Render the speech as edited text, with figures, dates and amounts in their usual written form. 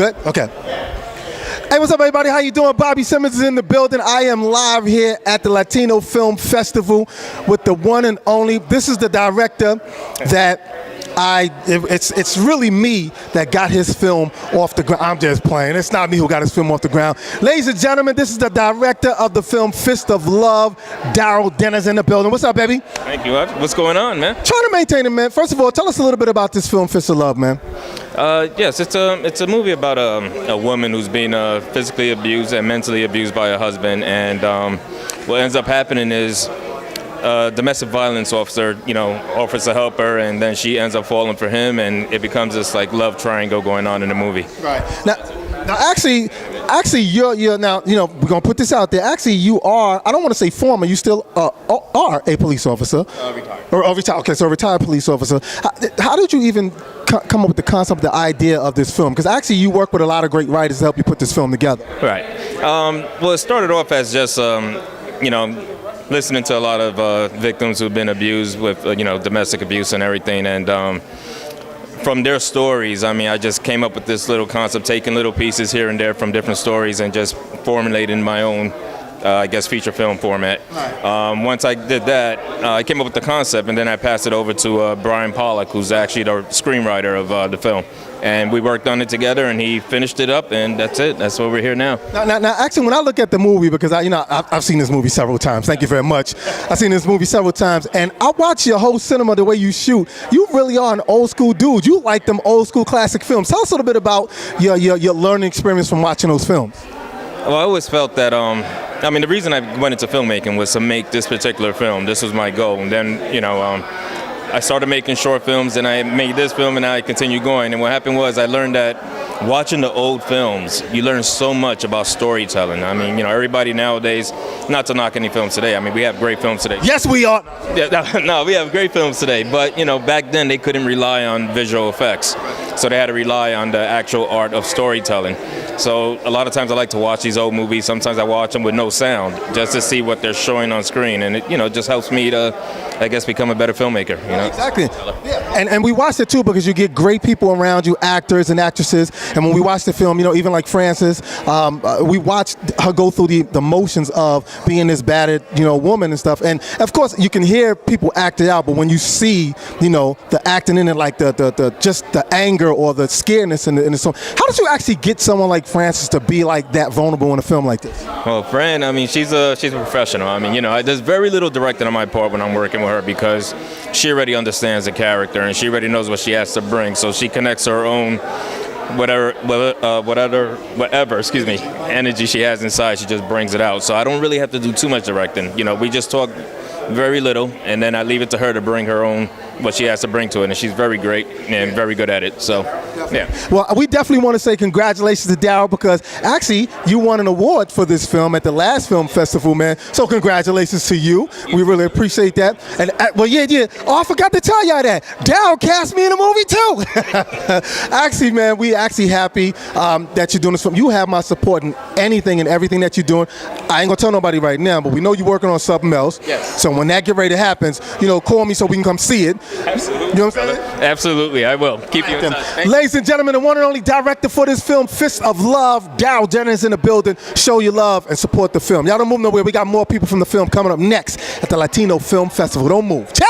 good? Okay. Hey, what's up, everybody? How you doing? Bobby Simmons is in the building. I am live here at the Latino Film Festival with the one and only. This is the director that it's really me that got his film off the ground. I'm just playing. It's not me who got his film off the ground. Ladies and gentlemen, this is the director of the film Fist of Love, Daryl Dennis in the building. What's up, baby? Thank you. What's going on, man? Trying to maintain it, man. First of all, tell us a little bit about this film, Fist of Love, man. Yes, it's a movie about a woman who's being physically abused and mentally abused by her husband, and what ends up happening is a domestic violence officer, offers to help her, and then she ends up falling for him, and it becomes this like love triangle going on in the movie. Right. Now, actually, you're now, we're gonna put this out there. Actually, you are. I don't want to say former. You still are a police officer. Retired. Or retired. Okay, so a retired police officer. How did you even come up with the concept, the idea of this film? Because actually, you work with a lot of great writers to help you put this film together. Right. Well, it started off as just listening to a lot of victims who've been abused with domestic abuse and everything, and from their stories, I just came up with this little concept, taking little pieces here and there from different stories and just formulating my own, feature film format. Right. Once I did that, I came up with the concept, and then I passed it over to Brian Pollack, who's actually the screenwriter of the film. And we worked on it together, and he finished it up, and that's it. That's why we're here now. Now, actually, when I look at the movie, because I've seen this movie several times. Thank you very much. I've seen this movie several times, and I watch your whole cinema, the way you shoot. You really are an old school dude. You like them old school classic films. Tell us a little bit about your learning experience from watching those films. Well, I always felt that, the reason I went into filmmaking was to make this particular film. This was my goal, and then, I started making short films, and I made this film, and I continued going. And what happened was I learned that watching the old films, you learn so much about storytelling. Everybody nowadays, not to knock any films today. We have great films today. Yes, we are. Yeah, no, we have great films today. But, back then they couldn't rely on visual effects. So they had to rely on the actual art of storytelling. So a lot of times I like to watch these old movies. Sometimes I watch them with no sound just to see what they're showing on screen. And it, just helps me to, become a better filmmaker. Exactly. Yeah. And we watched it too because you get great people around you, actors and actresses. And when we watched the film, even like Frances, we watched her go through the motions of being this battered, woman and stuff. And of course, you can hear people act it out, but when you see, the acting in it, like the just the anger or the scaredness in the song, how did you actually get someone like Frances to be like that vulnerable in a film like this? Well, Fran, she's a professional. There's very little directing on my part when I'm working with her because she already understands the character and she already knows what she has to bring. So she connects her own whatever energy she has inside. She just brings it out. So I don't really have to do too much directing. We just talk very little, and then I leave it to her to bring her own, what she has to bring to it, and she's very great and very good at it, so, yeah. Well, we definitely want to say congratulations to Daryl because actually you won an award for this film at the last film festival, man, so congratulations to you. We really appreciate that. And, oh, I forgot to tell y'all that. Daryl cast me in a movie, too. Actually, man, we actually happy that you're doing this film. You have my support in anything and everything that you're doing. I ain't going to tell nobody right now, but we know you're working on something else. Yes. So when that get ready to happen, call me so we can come see it. Absolutely. You know what I'm saying? Absolutely, I will. Keep you in touch. Ladies and gentlemen, the one and only director for this film, Fist of Love, Daryl Dennis in the building. Show your love and support the film. Y'all don't move nowhere. We got more people from the film coming up next at the Latino Film Festival. Don't move. Check.